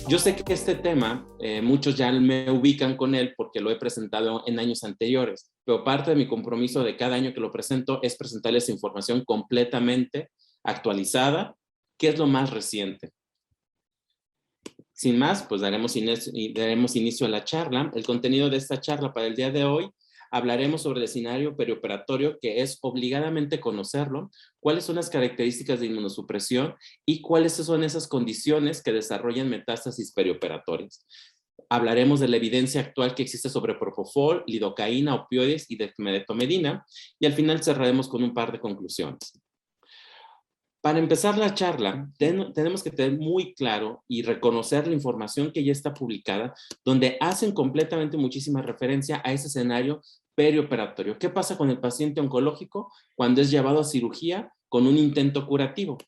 Yo sé que este tema, muchos ya me ubican con él porque lo he presentado en años anteriores, pero parte de mi compromiso de cada año que lo presento es presentarles información completamente actualizada, que es lo más reciente. Sin más, pues daremos inicio a la charla. El contenido de esta charla para el día de hoy, hablaremos sobre el escenario perioperatorio, que es obligadamente conocerlo, cuáles son las características de inmunosupresión y cuáles son esas condiciones que desarrollan metástasis perioperatorias. Hablaremos de la evidencia actual que existe sobre propofol, lidocaína, opioides y dexmedetomidina, y al final cerraremos con un par de conclusiones. Para empezar la charla, tenemos que tener muy claro y reconocer la información que ya está publicada, donde hacen completamente muchísima referencia a ese escenario perioperatorio. ¿Qué pasa con el paciente oncológico cuando es llevado a cirugía con un intento curativo?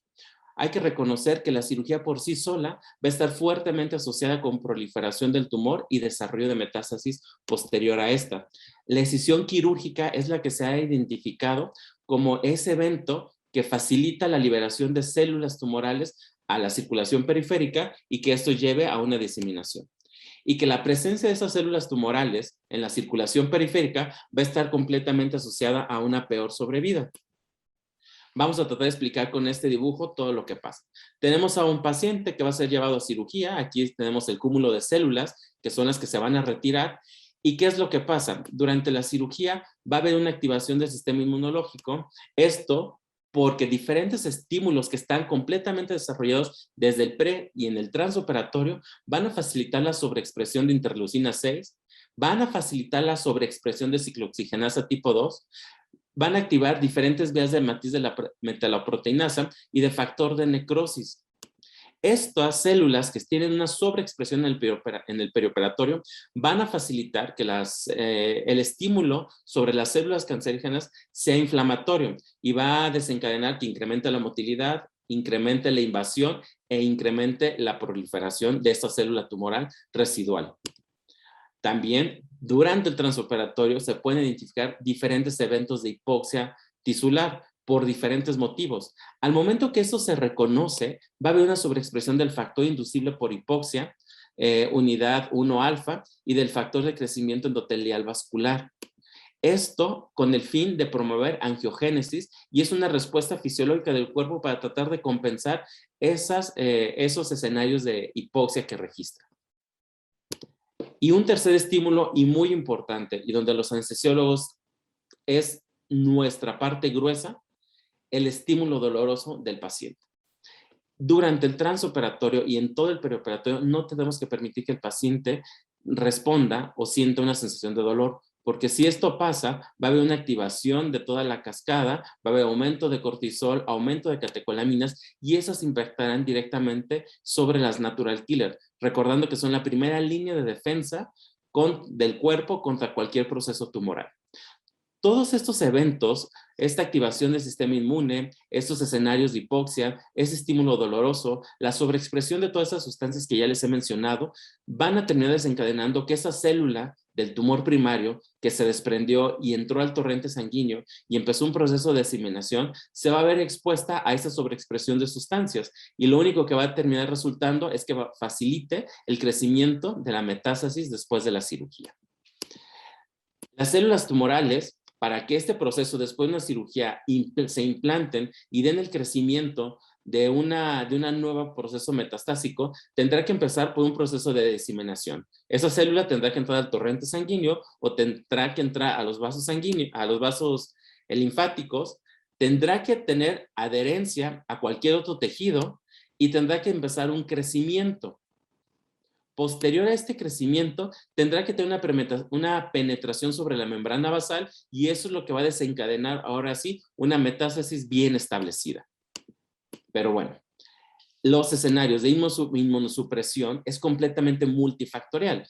Hay que reconocer que la cirugía por sí sola va a estar fuertemente asociada con proliferación del tumor y desarrollo de metástasis posterior a esta. La escisión quirúrgica es la que se ha identificado como ese evento que facilita la liberación de células tumorales a la circulación periférica y que esto lleve a una diseminación. Y que la presencia de esas células tumorales en la circulación periférica va a estar completamente asociada a una peor sobrevida. Vamos a tratar de explicar con este dibujo todo lo que pasa. Tenemos a un paciente que va a ser llevado a cirugía. Aquí tenemos el cúmulo de células, que son las que se van a retirar. ¿Y qué es lo que pasa? Durante la cirugía va a haber una activación del sistema inmunológico. Esto porque diferentes estímulos que están completamente desarrollados desde el pre y en el transoperatorio van a facilitar la sobreexpresión de interleucina 6, van a facilitar la sobreexpresión de ciclooxigenasa tipo 2, van a activar diferentes vías de matiz de la metaloproteinasa y de factor de necrosis. Estas células que tienen una sobreexpresión en el perioperatorio van a facilitar que el estímulo sobre las células cancerígenas sea inflamatorio y va a desencadenar que incremente la motilidad, incremente la invasión e incremente la proliferación de esta célula tumoral residual. También durante el transoperatorio se pueden identificar diferentes eventos de hipoxia tisular por diferentes motivos. Al momento que eso se reconoce, va a haber una sobreexpresión del factor inducible por hipoxia, unidad 1 alfa, y del factor de crecimiento endotelial vascular. Esto con el fin de promover angiogénesis y es una respuesta fisiológica del cuerpo para tratar de compensar esos escenarios de hipoxia que registra. Y un tercer estímulo y muy importante, y donde los anestesiólogos es nuestra parte gruesa, el estímulo doloroso del paciente. Durante el transoperatorio y en todo el perioperatorio no tenemos que permitir que el paciente responda o sienta una sensación de dolor, porque si esto pasa, va a haber una activación de toda la cascada, va a haber aumento de cortisol, aumento de catecolaminas, y esas impactarán directamente sobre las natural killer, recordando que son la primera línea de defensa del cuerpo contra cualquier proceso tumoral. Todos estos eventos, esta activación del sistema inmune, estos escenarios de hipoxia, ese estímulo doloroso, la sobreexpresión de todas esas sustancias que ya les he mencionado, van a terminar desencadenando que esa célula del tumor primario que se desprendió y entró al torrente sanguíneo y empezó un proceso de diseminación, se va a ver expuesta a esa sobreexpresión de sustancias y lo único que va a terminar resultando es que facilite el crecimiento de la metástasis después de la cirugía. Las células tumorales, para que este proceso después de una cirugía se implanten y den el crecimiento de una nuevo proceso metastásico, tendrá que empezar por un proceso de diseminación. Esa célula tendrá que entrar al torrente sanguíneo o tendrá que entrar a los vasos sanguíneos, a los vasos linfáticos, tendrá que tener adherencia a cualquier otro tejido y tendrá que empezar un crecimiento. Posterior a este crecimiento, tendrá que tener una penetración sobre la membrana basal y eso es lo que va a desencadenar ahora sí una metástasis bien establecida. Pero bueno, los escenarios de inmunosupresión es completamente multifactorial.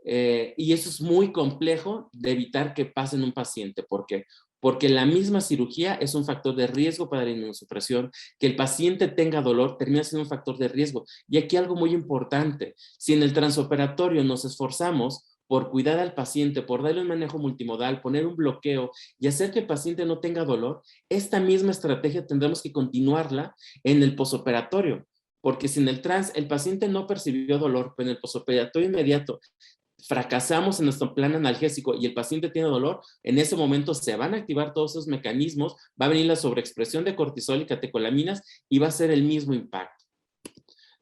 Y eso es muy complejo de evitar que pase en un paciente. ¿Por qué? Porque la misma cirugía es un factor de riesgo para la inmunosupresión. Que el paciente tenga dolor termina siendo un factor de riesgo. Y aquí algo muy importante, si en el transoperatorio nos esforzamos por cuidar al paciente, por darle un manejo multimodal, poner un bloqueo y hacer que el paciente no tenga dolor, esta misma estrategia tendremos que continuarla en el posoperatorio. porque si en el trans el paciente no percibió dolor, pero en el posoperatorio inmediato fracasamos en nuestro plan analgésico y el paciente tiene dolor, en ese momento se van a activar todos esos mecanismos, va a venir la sobreexpresión de cortisol y catecolaminas y va a ser el mismo impacto.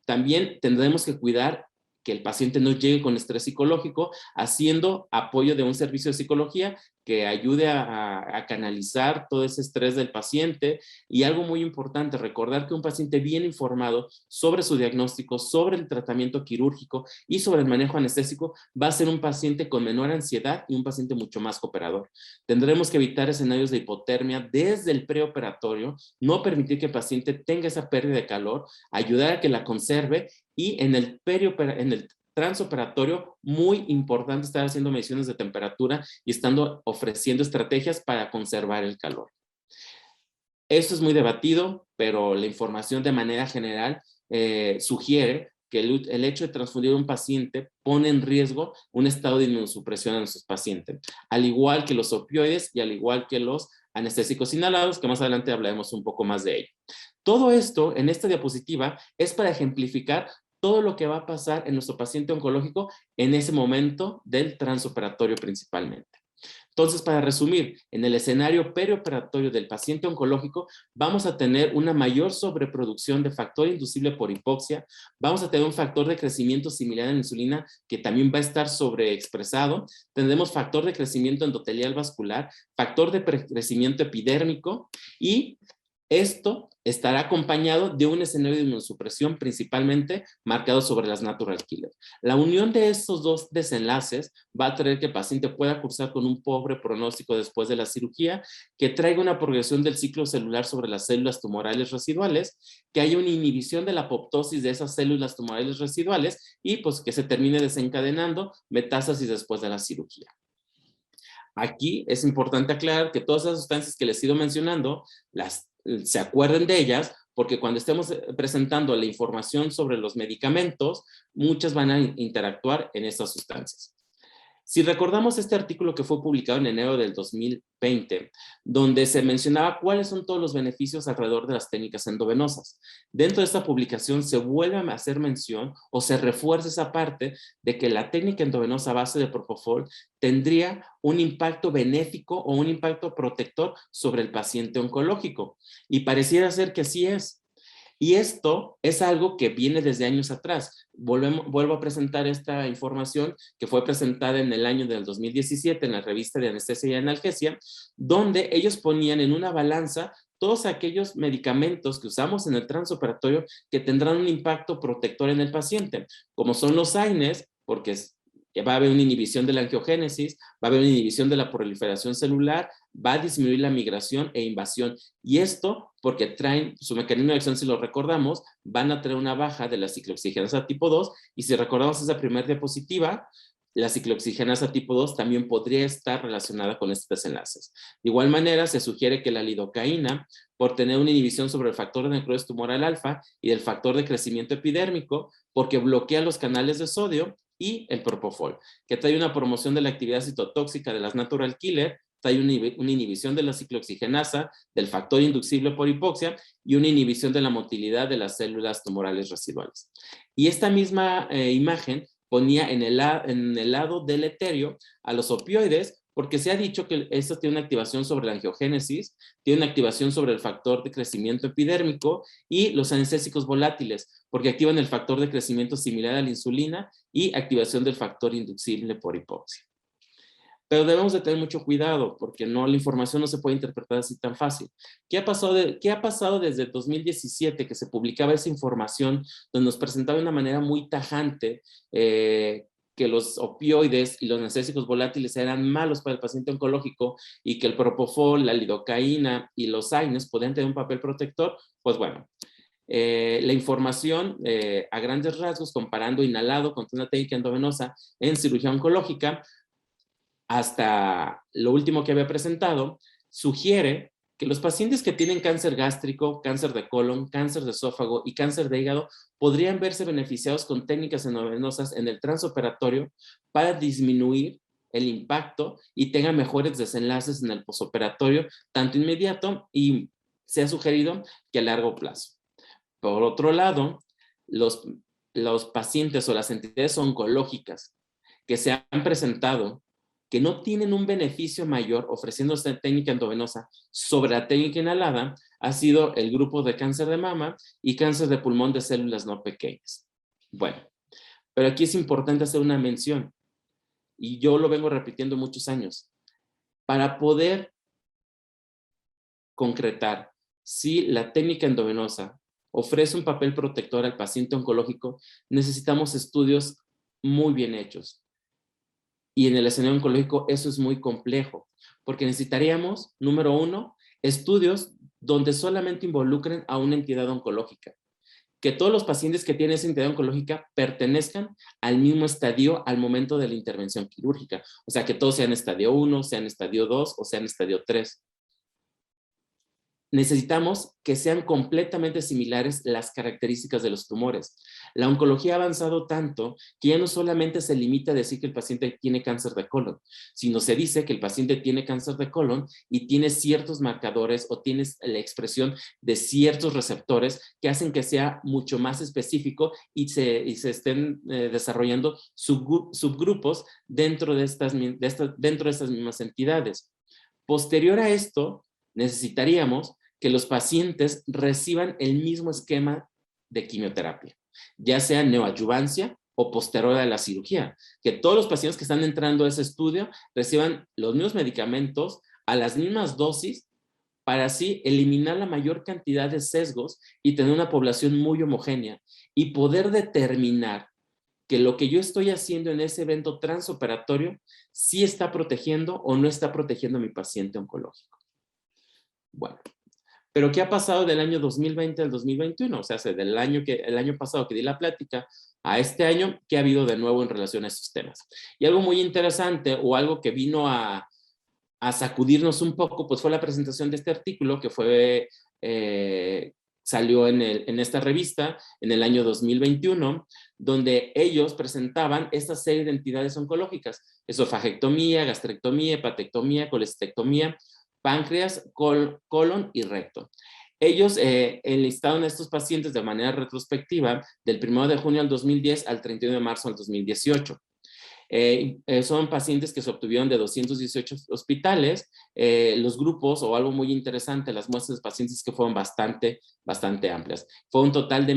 También tendremos que cuidar que el paciente no llegue con estrés psicológico, haciendo apoyo de un servicio de psicología que ayude a canalizar todo ese estrés del paciente. Y algo muy importante, recordar que un paciente bien informado sobre su diagnóstico, sobre el tratamiento quirúrgico y sobre el manejo anestésico va a ser un paciente con menor ansiedad y un paciente mucho más cooperador. Tendremos que evitar escenarios de hipotermia desde el preoperatorio, no permitir que el paciente tenga esa pérdida de calor, ayudar a que la conserve y en el transoperatorio, muy importante estar haciendo mediciones de temperatura y estando ofreciendo estrategias para conservar el calor. Esto es muy debatido, pero la información de manera general sugiere que el hecho de transfundir a un paciente pone en riesgo un estado de inmunosupresión en nuestros pacientes, al igual que los opioides y al igual que los anestésicos inhalados, que más adelante hablaremos un poco más de ello. Todo esto en esta diapositiva es para ejemplificar todo lo que va a pasar en nuestro paciente oncológico en ese momento del transoperatorio principalmente. Entonces, para resumir, en el escenario perioperatorio del paciente oncológico vamos a tener una mayor sobreproducción de factor inducible por hipoxia, vamos a tener un factor de crecimiento similar a la insulina que también va a estar sobreexpresado, tendremos factor de crecimiento endotelial vascular, factor de crecimiento epidérmico y esto estará acompañado de un escenario de inmunosupresión principalmente marcado sobre las natural killer. La unión de estos dos desenlaces va a traer que el paciente pueda cursar con un pobre pronóstico después de la cirugía, que traiga una progresión del ciclo celular sobre las células tumorales residuales, que haya una inhibición de la apoptosis de esas células tumorales residuales y pues que se termine desencadenando metástasis después de la cirugía. Aquí es importante aclarar que todas esas sustancias que les he ido mencionando, se acuerden de ellas, porque cuando estemos presentando la información sobre los medicamentos, muchas van a interactuar en estas sustancias. Si recordamos este artículo que fue publicado en enero del 2020, donde se mencionaba cuáles son todos los beneficios alrededor de las técnicas endovenosas. Dentro de esta publicación se vuelve a hacer mención o se refuerza esa parte de que la técnica endovenosa a base de propofol tendría un impacto benéfico o un impacto protector sobre el paciente oncológico. Y pareciera ser que así es. Y esto es algo que viene desde años atrás. Vuelvo a presentar esta información que fue presentada en el año del 2017 en la revista de Anestesia y Analgesia, donde ellos ponían en una balanza todos aquellos medicamentos que usamos en el transoperatorio que tendrán un impacto protector en el paciente, como son los AINES, porque va a haber una inhibición de la angiogénesis, va a haber una inhibición de la proliferación celular, va a disminuir la migración e invasión. Y esto porque traen su mecanismo de acción, si lo recordamos, van a traer una baja de la ciclooxigenasa tipo 2, y si recordamos esa primera diapositiva, la ciclooxigenasa tipo 2 también podría estar relacionada con estos desenlaces. De igual manera, se sugiere que la lidocaína, por tener una inhibición sobre el factor de necrosis tumoral alfa y del factor de crecimiento epidérmico, porque bloquea los canales de sodio, y el propofol, que trae una promoción de la actividad citotóxica de las natural killer, trae una inhibición de la ciclooxigenasa, del factor inducible por hipoxia y una inhibición de la motilidad de las células tumorales residuales. Y esta misma imagen ponía en el lado deleterio a los opioides, porque se ha dicho que esto tiene una activación sobre la angiogénesis, tiene una activación sobre el factor de crecimiento epidérmico y los anestésicos volátiles, porque activan el factor de crecimiento similar a la insulina y activación del factor inducible por hipoxia. Pero debemos de tener mucho cuidado porque la información no se puede interpretar así tan fácil. ¿Qué ha pasado desde 2017 que se publicaba esa información donde nos presentaba de una manera muy tajante que los opioides y los anestésicos volátiles eran malos para el paciente oncológico y que el propofol, la lidocaína y los AINES podían tener un papel protector? Pues bueno, la información a grandes rasgos comparando inhalado contra una técnica endovenosa en cirugía oncológica hasta lo último que había presentado, sugiere que los pacientes que tienen cáncer gástrico, cáncer de colon, cáncer de esófago y cáncer de hígado podrían verse beneficiados con técnicas endovenosas en el transoperatorio para disminuir el impacto y tengan mejores desenlaces en el posoperatorio, tanto inmediato y se ha sugerido que a largo plazo. Por otro lado, los, los pacientes o las entidades oncológicas que se han presentado que no tienen un beneficio mayor ofreciendo esta técnica endovenosa sobre la técnica inhalada ha sido el grupo de cáncer de mama y cáncer de pulmón de células no pequeñas. Bueno, pero aquí es importante hacer una mención, y yo lo vengo repitiendo muchos años. Para poder concretar si la técnica endovenosa ofrece un papel protector al paciente oncológico, necesitamos estudios muy bien hechos. Y en el escenario oncológico eso es muy complejo, porque necesitaríamos, número uno, estudios donde solamente involucren a una entidad oncológica. Que todos los pacientes que tienen esa entidad oncológica pertenezcan al mismo estadio al momento de la intervención quirúrgica. O sea, que todos sean estadio 1, sean estadio 2 o sean estadio 3. Necesitamos que sean completamente similares las características de los tumores. La oncología ha avanzado tanto que ya no solamente se limita a decir que el paciente tiene cáncer de colon, sino se dice que el paciente tiene cáncer de colon y tiene ciertos marcadores o tiene la expresión de ciertos receptores que hacen que sea mucho más específico y se estén desarrollando subgrupos dentro de estas mismas entidades. Posterior a esto, necesitaríamos que los pacientes reciban el mismo esquema de quimioterapia, ya sea neoadyuvancia o posterior a la cirugía, que todos los pacientes que están entrando a ese estudio reciban los mismos medicamentos a las mismas dosis para así eliminar la mayor cantidad de sesgos y tener una población muy homogénea y poder determinar que lo que yo estoy haciendo en ese evento transoperatorio sí está protegiendo o no está protegiendo a mi paciente oncológico. Bueno, pero ¿qué ha pasado del año 2020 al 2021? O sea, el año pasado que di la plática a este año, ¿qué ha habido de nuevo en relación a estos temas? Y algo muy interesante o algo que vino a sacudirnos un poco, pues fue la presentación de este artículo que fue, salió en esta revista en el año 2021, donde ellos presentaban esta serie de entidades oncológicas: esofagectomía, gastrectomía, hepatectomía, colestectomía, páncreas, colon y recto. Ellos enlistaron a estos pacientes de manera retrospectiva del 1 de junio al 2010 al 31 de marzo al 2018. Son pacientes que se obtuvieron de 218 hospitales. Los grupos, o algo muy interesante, las muestras de pacientes que fueron bastante amplias. Fue un total de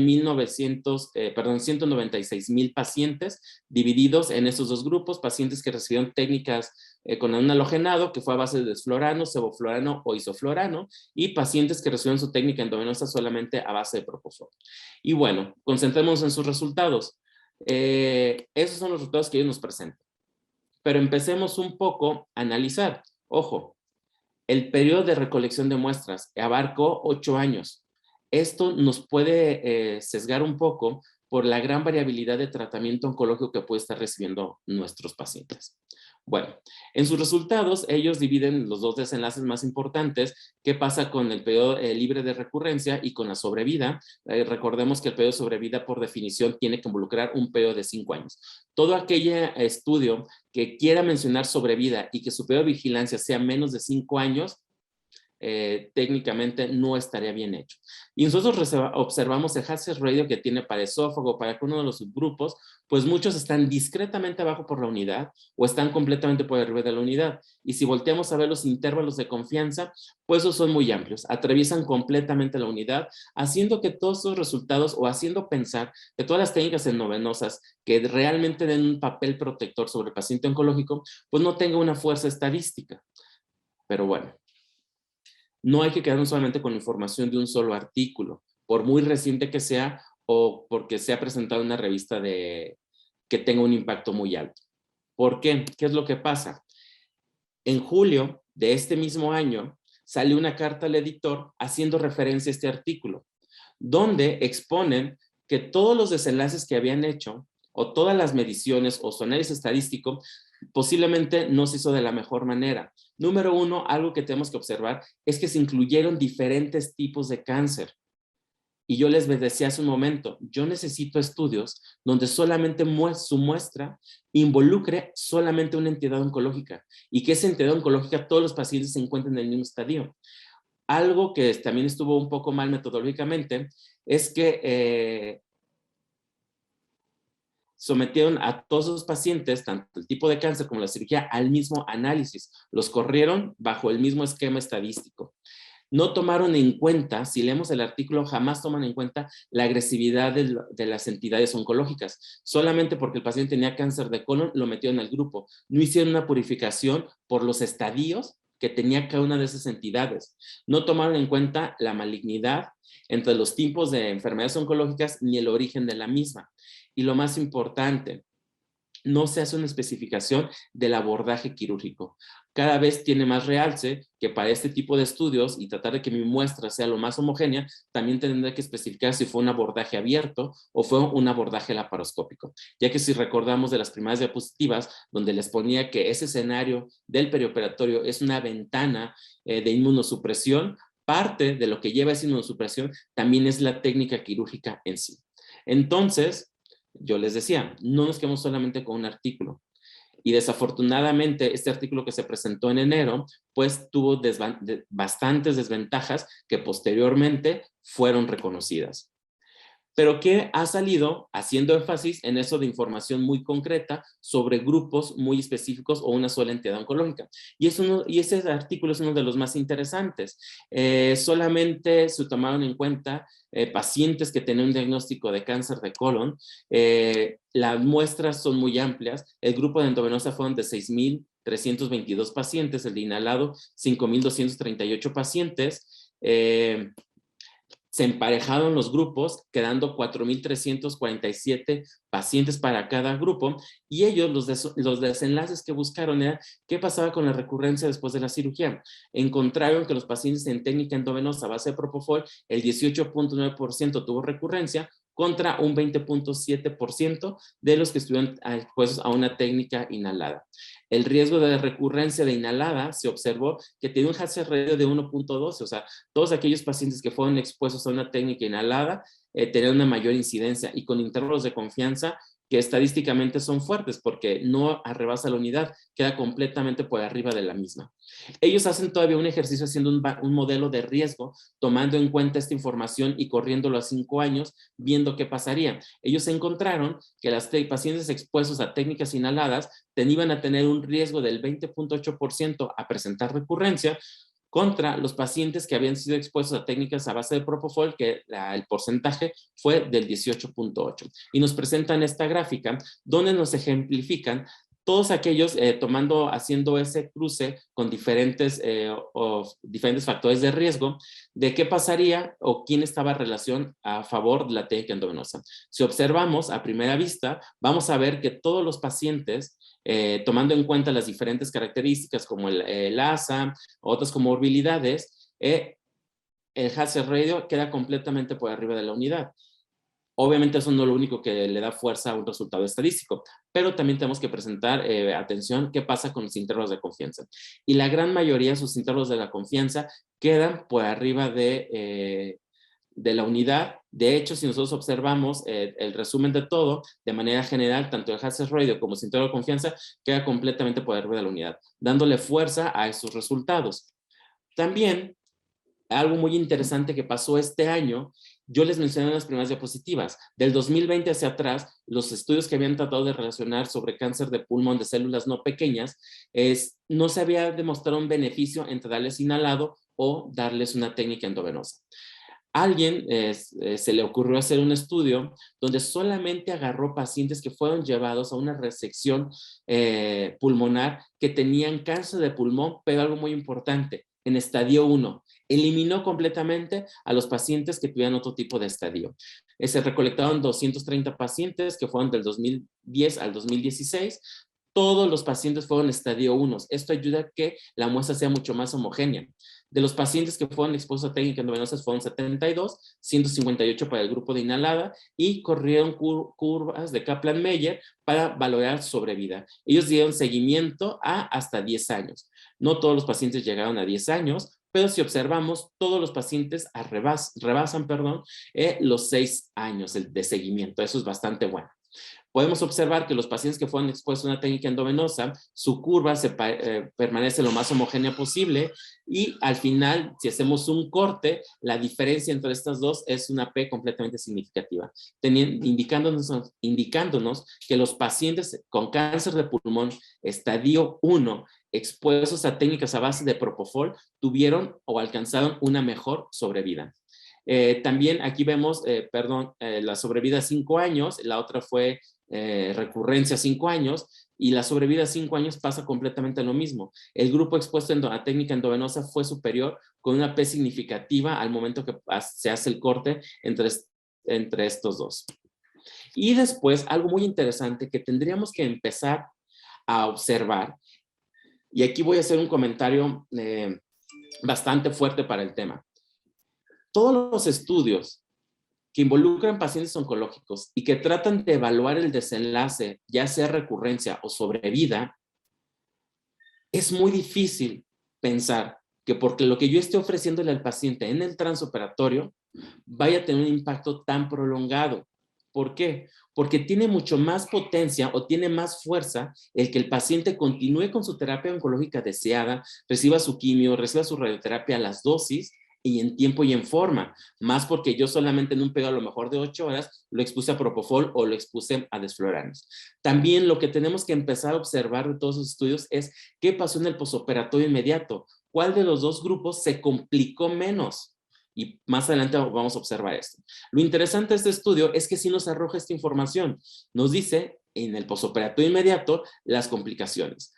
196,000 pacientes divididos en estos dos grupos: pacientes que recibieron técnicas con un halogenado, que fue a base de desflorano, sevoflurano o isoflurano, y pacientes que recibieron su técnica endovenosa solamente a base de propofol. Y bueno, concentrémonos en sus resultados. Esos son los resultados que ellos nos presentan. Pero empecemos un poco a analizar. Ojo, el periodo de recolección de muestras abarcó 8 años. Esto nos puede sesgar un poco por la gran variabilidad de tratamiento oncológico que puede estar recibiendo nuestros pacientes. Bueno, en sus resultados ellos dividen los dos desenlaces más importantes: qué pasa con el periodo libre de recurrencia y con la sobrevida. Recordemos que el periodo de sobrevida por definición tiene que involucrar un periodo de 5 años. Todo aquel estudio que quiera mencionar sobrevida y que su periodo de vigilancia sea menos de 5 años, técnicamente no estaría bien hecho. Y nosotros observamos el hazard ratio que tiene para esófago, para cada uno de los subgrupos, pues muchos están discretamente abajo por la unidad o están completamente por arriba de la unidad. Y si volteamos a ver los intervalos de confianza, pues esos son muy amplios, atraviesan completamente la unidad, haciendo que todos esos resultados, o haciendo pensar que todas las técnicas endovenosas que realmente den un papel protector sobre el paciente oncológico, pues no tenga una fuerza estadística. Pero bueno, no hay que quedarnos solamente con información de un solo artículo, por muy reciente que sea o porque sea presentado en una revista que tenga un impacto muy alto. ¿Por qué? ¿Qué es lo que pasa? En julio de este mismo año salió una carta al editor haciendo referencia a este artículo, donde exponen que todos los desenlaces que habían hecho, o todas las mediciones o su análisis estadístico, posiblemente no se hizo de la mejor manera. Número uno, algo que tenemos que observar es que se incluyeron diferentes tipos de cáncer. Y yo les decía hace un momento, yo necesito estudios donde solamente su muestra involucre solamente una entidad oncológica y que esa entidad oncológica todos los pacientes se encuentren en el mismo estadio. Algo que también estuvo un poco mal metodológicamente es que sometieron a todos los pacientes, tanto el tipo de cáncer como la cirugía, al mismo análisis. Los corrieron bajo el mismo esquema estadístico. No tomaron en cuenta, si leemos el artículo, jamás toman en cuenta la agresividad de las entidades oncológicas. Solamente porque el paciente tenía cáncer de colon, lo metieron al grupo. No hicieron una purificación por los estadios que tenía cada una de esas entidades. No tomaron en cuenta la malignidad entre los tipos de enfermedades oncológicas ni el origen de la misma. Y lo más importante, no se hace una especificación del abordaje quirúrgico. Cada vez tiene más realce que para este tipo de estudios y tratar de que mi muestra sea lo más homogénea, también tendré que especificar si fue un abordaje abierto o fue un abordaje laparoscópico. Ya que si recordamos de las primeras diapositivas, donde les ponía que ese escenario del perioperatorio es una ventana de inmunosupresión, parte de lo que lleva esa inmunosupresión también es la técnica quirúrgica en sí. Entonces, yo les decía, no nos quedamos solamente con un artículo. Y desafortunadamente este artículo que se presentó en enero, pues tuvo bastantes desventajas que posteriormente fueron reconocidas. Pero que ha salido haciendo énfasis en eso de información muy concreta sobre grupos muy específicos o una sola entidad oncológica. Y ese artículo es uno de los más interesantes. Solamente se tomaron en cuenta pacientes que tenían un diagnóstico de cáncer de colon. Las muestras son muy amplias. El grupo de endovenosa fueron de 6,322 pacientes, el de inhalado 5,238 pacientes. Se emparejaron los grupos, quedando 4,347 pacientes para cada grupo, y ellos, los desenlaces que buscaron era qué pasaba con la recurrencia después de la cirugía. Encontraron que los pacientes en técnica endovenosa a base de propofol, el 18,9% tuvo recurrencia, contra un 20,7% de los que estuvieron expuestos a una técnica inhalada. El riesgo de recurrencia de inhalada se observó que tiene un hazard ratio de 1,12, o sea, todos aquellos pacientes que fueron expuestos a una técnica inhalada tenían una mayor incidencia, y con intervalos de confianza que estadísticamente son fuertes porque no rebasa la unidad, queda completamente por arriba de la misma. Ellos hacen todavía un ejercicio haciendo un modelo de riesgo, tomando en cuenta esta información y corriéndolo a 5 años, viendo qué pasaría. Ellos encontraron que las pacientes expuestos a técnicas inhaladas iban a tener un riesgo del 20,8% a presentar recurrencia, contra los pacientes que habían sido expuestos a técnicas a base de propofol, que el porcentaje fue del 18,8. Y nos presentan esta gráfica donde nos ejemplifican todos aquellos haciendo ese cruce con diferentes factores de riesgo de qué pasaría o quién estaba en relación a favor de la técnica endovenosa. Si observamos a primera vista, vamos a ver que todos los pacientes, tomando en cuenta las diferentes características como el ASA, otras comorbilidades, el hazard ratio queda completamente por arriba de la unidad. Obviamente eso no es lo único que le da fuerza a un resultado estadístico, pero también tenemos que presentar, atención, qué pasa con los intervalos de confianza. Y la gran mayoría de sus intervalos de la confianza quedan por arriba de la unidad. De hecho, si nosotros observamos el resumen de todo, de manera general, tanto el hazard ratio como el intervalo de confianza queda completamente por arriba de la unidad, dándole fuerza a esos resultados. También, algo muy interesante que pasó este año, yo les mencioné en las primeras diapositivas, del 2020 hacia atrás, los estudios que habían tratado de relacionar sobre cáncer de pulmón de células no pequeñas, no se había demostrado un beneficio entre darles inhalado o darles una técnica endovenosa. Alguien se le ocurrió hacer un estudio donde solamente agarró pacientes que fueron llevados a una resección pulmonar que tenían cáncer de pulmón, pero algo muy importante, en estadio 1. Eliminó completamente a los pacientes que tuvieran otro tipo de estadio. Se recolectaron 230 pacientes que fueron del 2010 al 2016. Todos los pacientes fueron estadio 1. Esto ayuda a que la muestra sea mucho más homogénea. De los pacientes que fueron expuestos a técnicas endovenosas fueron 72, 158 para el grupo de inhalada, y corrieron curvas de Kaplan-Meier para valorar sobrevida. Ellos dieron seguimiento a hasta 10 años. No todos los pacientes llegaron a 10 años, pero si observamos, todos los pacientes rebasan los 6 años de seguimiento. Eso es bastante bueno. podemos observar que los pacientes que fueron expuestos a una técnica endovenosa, su curva permanece lo más homogénea posible y al final, si hacemos un corte, la diferencia entre estas dos es una P completamente significativa, indicándonos que los pacientes con cáncer de pulmón estadio 1 expuestos a técnicas a base de propofol tuvieron o alcanzaron una mejor sobrevida. También aquí vemos, la sobrevida 5 años, la otra fue recurrencia 5 años, y la sobrevida 5 años pasa completamente lo mismo. El grupo expuesto a técnica endovenosa fue superior con una P significativa al momento que se hace el corte entre estos dos. Y después, algo muy interesante que tendríamos que empezar a observar, y aquí voy a hacer un comentario bastante fuerte para el tema. Todos los estudios que involucran pacientes oncológicos y que tratan de evaluar el desenlace, ya sea recurrencia o sobrevida, es muy difícil pensar que porque lo que yo esté ofreciéndole al paciente en el transoperatorio vaya a tener un impacto tan prolongado. ¿Por qué? Porque tiene mucho más potencia o tiene más fuerza el que el paciente continúe con su terapia oncológica deseada, reciba su quimio, reciba su radioterapia a las dosis y en tiempo y en forma, más porque yo solamente en un periodo a lo mejor de 8 horas lo expuse a propofol o lo expuse a desfloranos. También lo que tenemos que empezar a observar de todos los estudios es qué pasó en el posoperatorio inmediato, cuál de los dos grupos se complicó menos. Y más adelante vamos a observar esto. Lo interesante de este estudio es que sí nos arroja esta información. Nos dice en el posoperatorio inmediato las complicaciones.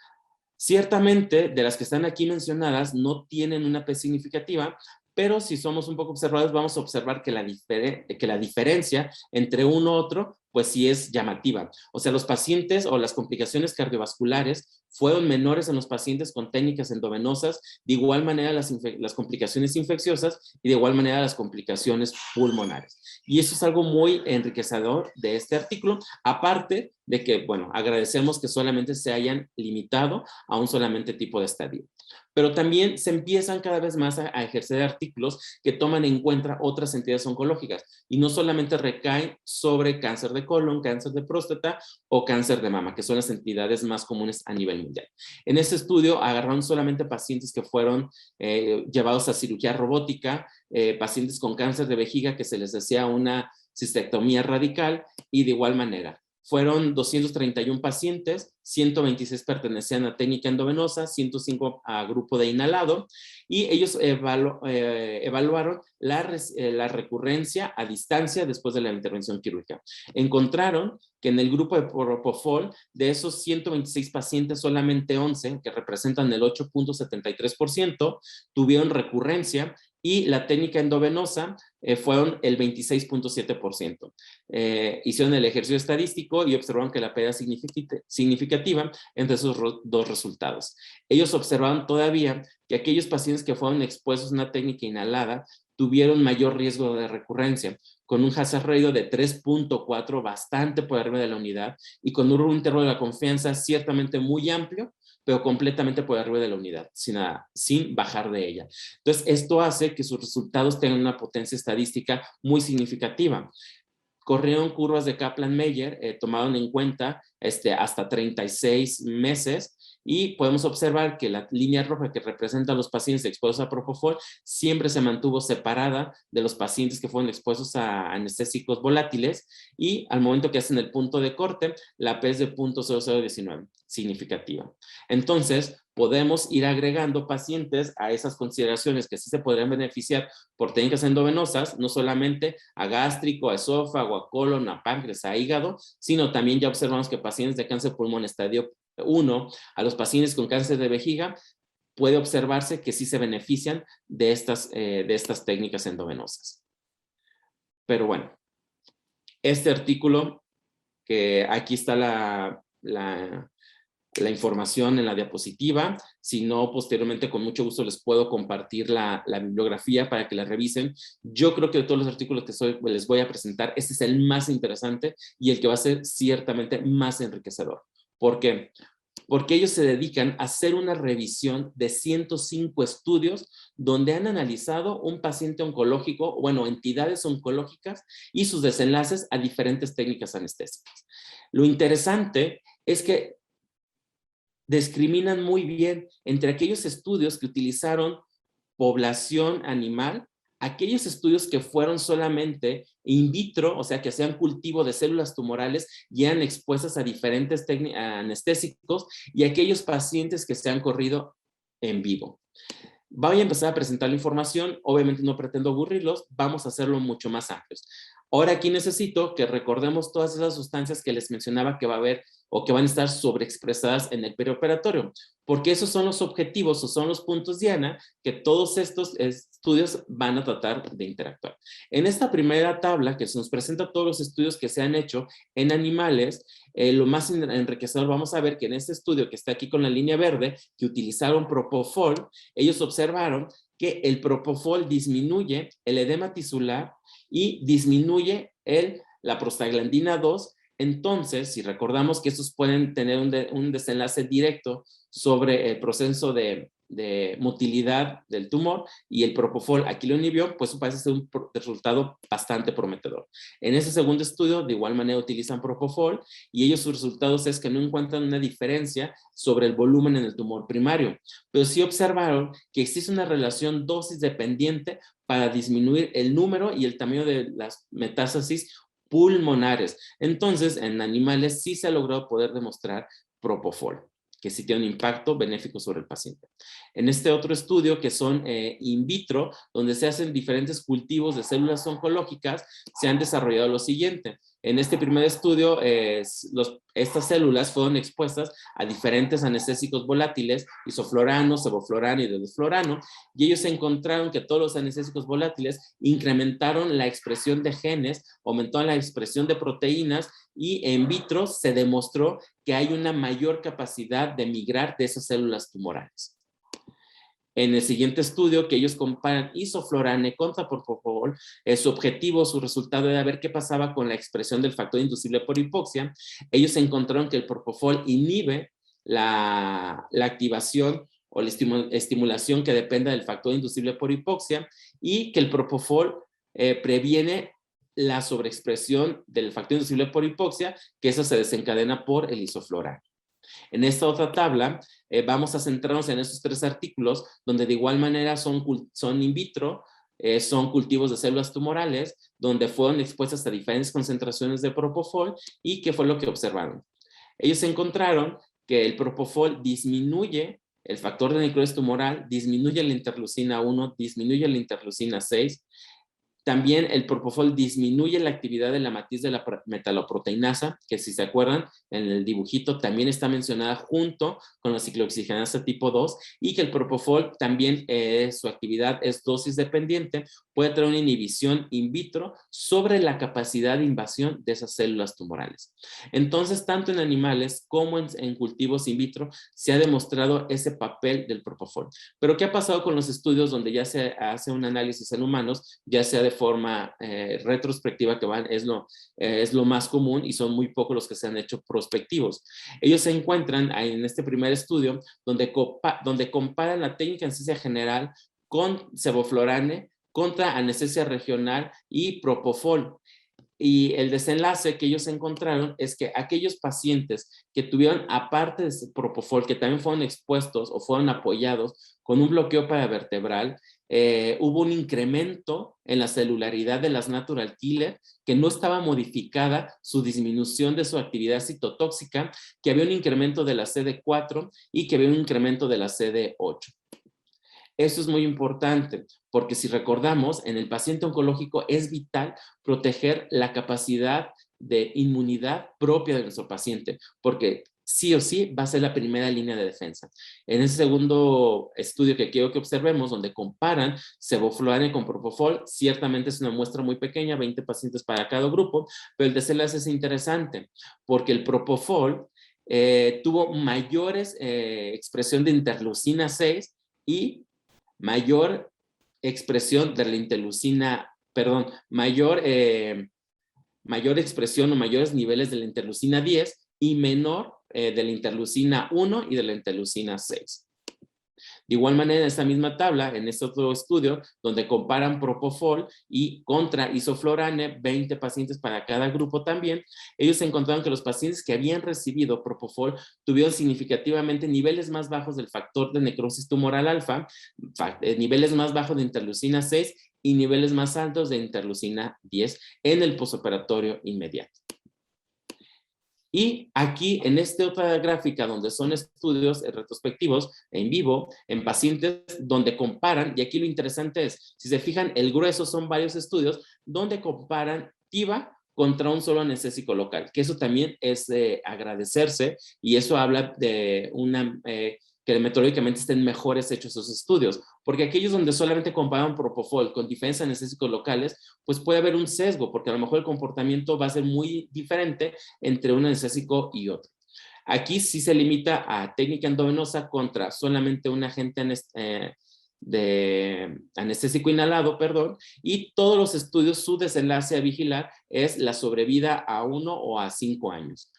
Ciertamente, de las que están aquí mencionadas, no tienen una P significativa, pero si somos un poco observadores, vamos a observar que la diferencia entre uno u otro, pues sí es llamativa. O sea, los pacientes o las complicaciones cardiovasculares fueron menores en los pacientes con técnicas endovenosas, de igual manera las complicaciones infecciosas y de igual manera las complicaciones pulmonares. Y eso es algo muy enriquecedor de este artículo, aparte de que, bueno, agradecemos que solamente se hayan limitado a un solamente tipo de estadio. Pero también se empiezan cada vez más a ejercer artículos que toman en cuenta otras entidades oncológicas y no solamente recaen sobre cáncer de colon, cáncer de próstata o cáncer de mama, que son las entidades más comunes a nivel mundial. En este estudio agarraron solamente pacientes que fueron llevados a cirugía robótica, pacientes con cáncer de vejiga que se les hacía una cistectomía radical y de igual manera. Fueron 231 pacientes, 126 pertenecían a técnica endovenosa, 105 a grupo de inhalado, y ellos evaluaron la recurrencia a distancia después de la intervención quirúrgica. Encontraron que en el grupo de propofol, de esos 126 pacientes, solamente 11, que representan el 8.73%, tuvieron recurrencia, y la técnica endovenosa fueron el 26.7%. Hicieron el ejercicio estadístico y observaron que la P era significativa entre esos dos resultados. Ellos observaron todavía que aquellos pacientes que fueron expuestos a una técnica inhalada tuvieron mayor riesgo de recurrencia, con un hazard ratio de 3.4, bastante por arriba de la unidad, y con un intervalo de confianza ciertamente muy amplio, pero completamente por arriba de la unidad, sin bajar de ella. Entonces, esto hace que sus resultados tengan una potencia estadística muy significativa. Corrieron curvas de Kaplan-Meier, tomaron en cuenta hasta 36 meses, y podemos observar que la línea roja que representa a los pacientes expuestos a propofol siempre se mantuvo separada de los pacientes que fueron expuestos a anestésicos volátiles, y al momento que hacen el punto de corte, la P es de 0.0019, significativa. Entonces, podemos ir agregando pacientes a esas consideraciones que sí se podrían beneficiar por técnicas endovenosas, no solamente a gástrico, a esófago, a colon, a páncreas, a hígado, sino también ya observamos que pacientes de cáncer de pulmón estadio 1, a los pacientes con cáncer de vejiga, puede observarse que sí se benefician de estas técnicas endovenosas. Pero bueno, este artículo, que aquí está la información en la diapositiva, si no, posteriormente con mucho gusto les puedo compartir la bibliografía para que la revisen. Yo creo que de todos los artículos que les voy a presentar, este es el más interesante y el que va a ser ciertamente más enriquecedor. ¿Por qué? porque ellos se dedican a hacer una revisión de 105 estudios donde han analizado un paciente oncológico, bueno, entidades oncológicas y sus desenlaces a diferentes técnicas anestésicas. Lo interesante es que discriminan muy bien entre aquellos estudios que utilizaron población animal, aquellos estudios que fueron solamente in vitro, o sea, que hacían cultivo de células tumorales y eran expuestas a diferentes anestésicos, y aquellos pacientes que se han corrido en vivo. Voy a empezar a presentar la información, obviamente no pretendo aburrirlos, vamos a hacerlo mucho más amplios. Ahora aquí necesito que recordemos todas esas sustancias que les mencionaba que va a haber o que van a estar sobreexpresadas en el perioperatorio, porque esos son los objetivos o son los puntos diana que todos estos estudios van a tratar de interactuar. En esta primera tabla que se nos presenta todos los estudios que se han hecho en animales, lo más enriquecedor, vamos a ver que en este estudio que está aquí con la línea verde, que utilizaron propofol, ellos observaron que el propofol disminuye el edema tisular y disminuye la prostaglandina 2. Entonces, si recordamos que estos pueden tener un desenlace directo sobre el proceso de motilidad del tumor, y el propofol aquí lo inhibió, pues parece ser un resultado bastante prometedor. En ese segundo estudio, de igual manera utilizan propofol, y ellos sus resultados es que no encuentran una diferencia sobre el volumen en el tumor primario, pero sí observaron que existe una relación dosis dependiente para disminuir el número y el tamaño de las metástasis pulmonares. Entonces, en animales sí se ha logrado poder demostrar propofol, que sí tiene un impacto benéfico sobre el paciente. En este otro estudio, que son in vitro, donde se hacen diferentes cultivos de células oncológicas, se han desarrollado lo siguiente. En este primer estudio, estas células fueron expuestas a diferentes anestésicos volátiles, isoflorano, sevoflorano y dedoflorano, y ellos encontraron que todos los anestésicos volátiles incrementaron la expresión de genes, aumentaron la expresión de proteínas, y en vitro se demostró que hay una mayor capacidad de migrar de esas células tumorales. En el siguiente estudio, que ellos comparan isoflorane contra propofol, su objetivo, su resultado era ver qué pasaba con la expresión del factor inducible por hipoxia. Ellos encontraron que el propofol inhibe la activación o la estimulación que dependa del factor inducible por hipoxia, y que el propofol previene la sobreexpresión del factor inducible por hipoxia, que eso se desencadena por el isoflorane. En esta otra tabla vamos a centrarnos en estos tres artículos, donde de igual manera son in vitro, son cultivos de células tumorales, donde fueron expuestas a diferentes concentraciones de propofol. ¿Y qué fue lo que observaron? Ellos encontraron que el propofol disminuye el factor de necrosis tumoral, disminuye la interleucina 1, disminuye la interleucina 6, también el propofol disminuye la actividad de la matriz de la metaloproteinasa, que si se acuerdan, en el dibujito también está mencionada junto con la ciclooxigenasa tipo 2, y que el propofol también su actividad es dosis dependiente, puede tener una inhibición in vitro sobre la capacidad de invasión de esas células tumorales. Entonces, tanto en animales como en cultivos in vitro se ha demostrado ese papel del propofol. Pero ¿qué ha pasado con los estudios donde ya se hace un análisis en humanos, ya sea de forma retrospectiva, que es lo más común, y son muy pocos los que se han hecho prospectivos? Ellos se encuentran en este primer estudio donde comparan la técnica anestesia general con sevoflurane contra anestesia regional y propofol. Y el desenlace que ellos encontraron es que aquellos pacientes que tuvieron, aparte de propofol, que también fueron expuestos o fueron apoyados con un bloqueo paravertebral, hubo un incremento en la celularidad de las natural killer, que no estaba modificada su disminución de su actividad citotóxica, que había un incremento de la CD4 y que había un incremento de la CD8. Esto es muy importante, porque si recordamos, en el paciente oncológico es vital proteger la capacidad de inmunidad propia de nuestro paciente, porque sí o sí va a ser la primera línea de defensa. En ese segundo estudio que quiero que observemos, donde comparan sevoflurane con propofol, ciertamente es una muestra muy pequeña, 20 pacientes para cada grupo, pero el desenlace es interesante, porque el propofol tuvo mayores expresión de interleucina 6 y mayor expresión de la interleucina, perdón, mayor expresión o mayores niveles de la interleucina 10 y menor de la interleucina 1 y de la interleucina 6. De igual manera, en esta misma tabla, en este otro estudio, donde comparan Propofol y contra Isoflurane, 20 pacientes para cada grupo también, ellos encontraron que los pacientes que habían recibido Propofol tuvieron significativamente niveles más bajos del factor de necrosis tumoral alfa, niveles más bajos de interleucina 6 y niveles más altos de interleucina 10 en el posoperatorio inmediato. Y aquí, en esta otra gráfica, donde son estudios retrospectivos en vivo, en pacientes, donde comparan, y aquí lo interesante es, si se fijan, el grueso son varios estudios, donde comparan TIVA contra un solo anestésico local, que eso también es de agradecerse, y eso habla de que metodológicamente estén mejores hechos esos estudios, porque aquellos donde solamente comparan Propofol con diferentes anestésicos locales, pues puede haber un sesgo, porque a lo mejor el comportamiento va a ser muy diferente entre un anestésico y otro. Aquí sí se limita a técnica endovenosa contra solamente un agente de anestésico inhalado, perdón, y todos los estudios, su desenlace a vigilar es la sobrevida a 1 o a 5 años.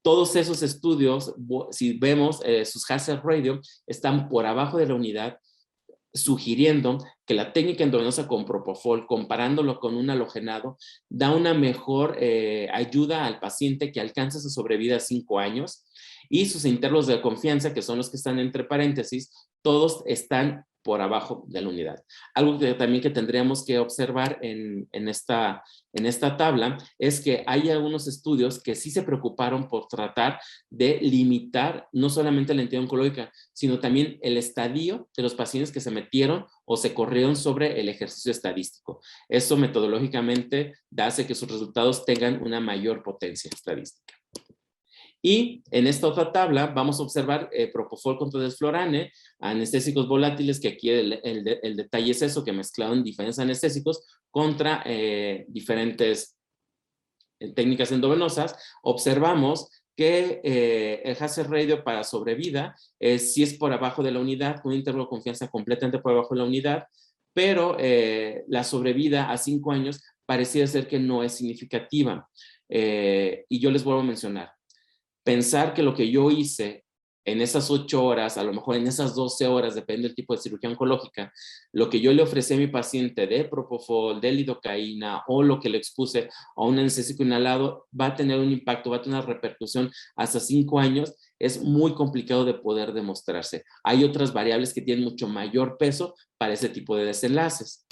Todos esos estudios, si vemos sus hazard ratio, están por abajo de la unidad, sugiriendo que la técnica endovenosa con Propofol, comparándolo con un halogenado, da una mejor ayuda al paciente que alcanza su sobrevida a 5 años, y sus intervalos de confianza, que son los que están entre paréntesis, todos están por abajo de la unidad. Algo que también que tendríamos que observar en esta tabla es que hay algunos estudios que sí se preocuparon por tratar de limitar no solamente la entidad oncológica, sino también el estadio de los pacientes que se metieron o se corrieron sobre el ejercicio estadístico. Eso metodológicamente hace que sus resultados tengan una mayor potencia estadística. Y en esta otra tabla vamos a observar Propofol contra Desflurane, anestésicos volátiles, que aquí el detalle es eso, que mezclaron diferentes anestésicos contra diferentes técnicas endovenosas. Observamos que el hazard ratio para sobrevida sí es por abajo de la unidad, con un intervalo de confianza completamente por abajo de la unidad, pero la sobrevida a 5 años pareciera ser que no es significativa. Y yo les vuelvo a mencionar, pensar que lo que yo hice en esas 8 horas, a lo mejor en esas 12 horas, depende del tipo de cirugía oncológica, lo que yo le ofrecí a mi paciente de Propofol, de lidocaína o lo que le expuse a un anestésico inhalado, va a tener un impacto, va a tener una repercusión hasta 5 años, es muy complicado de poder demostrarse. Hay otras variables que tienen mucho mayor peso para ese tipo de desenlaces.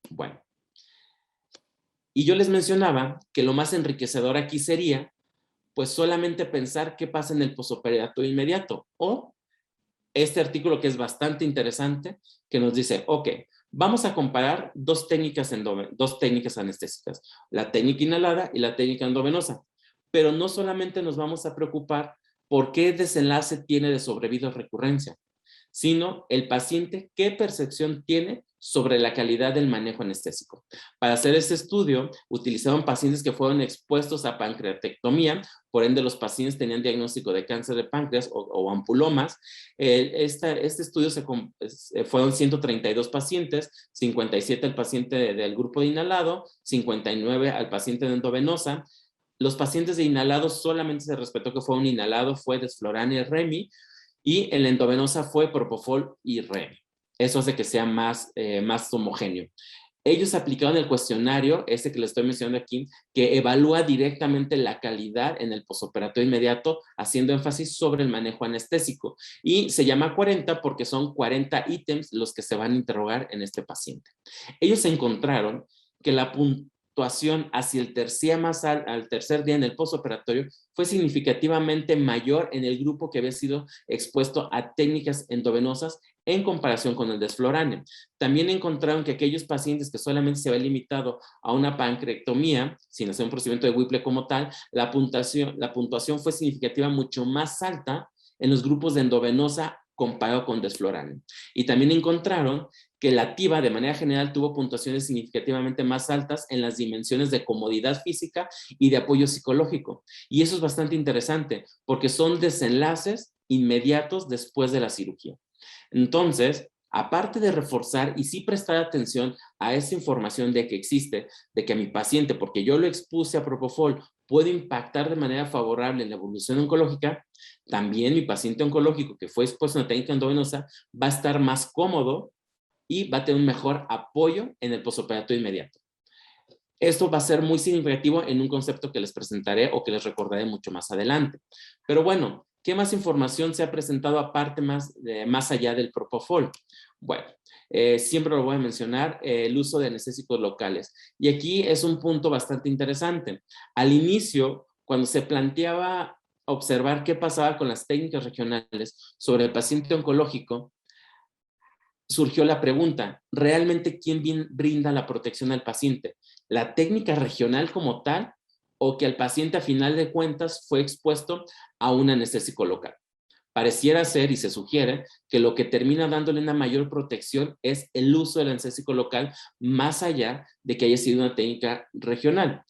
Bueno, y yo les mencionaba que lo más enriquecedor aquí sería pues solamente pensar qué pasa en el posoperatorio inmediato. O este artículo que es bastante interesante, que nos dice, ok, vamos a comparar dos técnicas anestésicas, la técnica inhalada y la técnica endovenosa. Pero no solamente nos vamos a preocupar por qué desenlace tiene de sobrevida o recurrencia, sino el paciente qué percepción tiene sobre la calidad del manejo anestésico. Para hacer este estudio, utilizaron pacientes que fueron expuestos a pancreatectomía, por ende los pacientes tenían diagnóstico de cáncer de páncreas o ampulomas. Este estudio fueron 132 pacientes, 57 al paciente del grupo de inhalado, 59 al paciente de endovenosa. Los pacientes de inhalado solamente se respetó que fue un inhalado, fue Desflurane y Remi, y en la endovenosa fue Propofol y Remi. Eso hace que sea más homogéneo. Ellos aplicaron el cuestionario, que les estoy mencionando aquí, que evalúa directamente la calidad en el posoperatorio inmediato, haciendo énfasis sobre el manejo anestésico. Y se llama 40 porque son 40 ítems los que se van a interrogar en este paciente. Ellos encontraron que la puntuación hacia el tercer día en el posoperatorio fue significativamente mayor en el grupo que había sido expuesto a técnicas endovenosas en comparación con el Desflurane. También encontraron que aquellos pacientes que solamente se habían limitado a una pancreectomía, sin hacer un procedimiento de Whipple como tal, la puntuación fue significativa mucho más alta en los grupos de endovenosa comparado con Desflurane. Y también encontraron que la TIVA de manera general tuvo puntuaciones significativamente más altas en las dimensiones de comodidad física y de apoyo psicológico. Y eso es bastante interesante porque son desenlaces inmediatos después de la cirugía. Entonces, aparte de reforzar y sí prestar atención a esa información de que existe, de que mi paciente, porque yo lo expuse a Propofol, puedo impactar de manera favorable en la evolución oncológica, también mi paciente oncológico que fue expuesto a una técnica endovenosa va a estar más cómodo y va a tener un mejor apoyo en el postoperatorio inmediato. Esto va a ser muy significativo en un concepto que les presentaré o que les recordaré mucho más adelante. Pero bueno, ¿qué más información se ha presentado aparte más allá del propofol? Bueno, siempre lo voy a mencionar, el uso de anestésicos locales. Y aquí es un punto bastante interesante. Al inicio, cuando se planteaba observar qué pasaba con las técnicas regionales sobre el paciente oncológico, surgió la pregunta, ¿realmente quién brinda la protección al paciente? ¿La técnica regional como tal o que el paciente a final de cuentas fue expuesto a un anestésico local? Pareciera ser y se sugiere que lo que termina dándole una mayor protección es el uso del anestésico local más allá de que haya sido una técnica regional.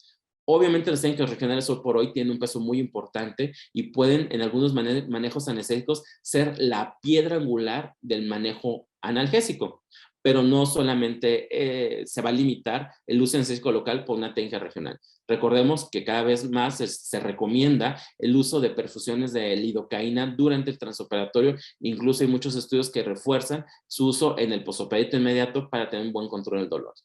Obviamente las técnicas regionales hoy por hoy tienen un peso muy importante y pueden en algunos manejos anestésicos ser la piedra angular del manejo analgésico, pero no solamente se va a limitar el uso anestésico local por una técnica regional. Recordemos que cada vez más se recomienda el uso de perfusiones de lidocaína durante el transoperatorio, incluso hay muchos estudios que refuerzan su uso en el postoperatorio inmediato para tener un buen control del dolor.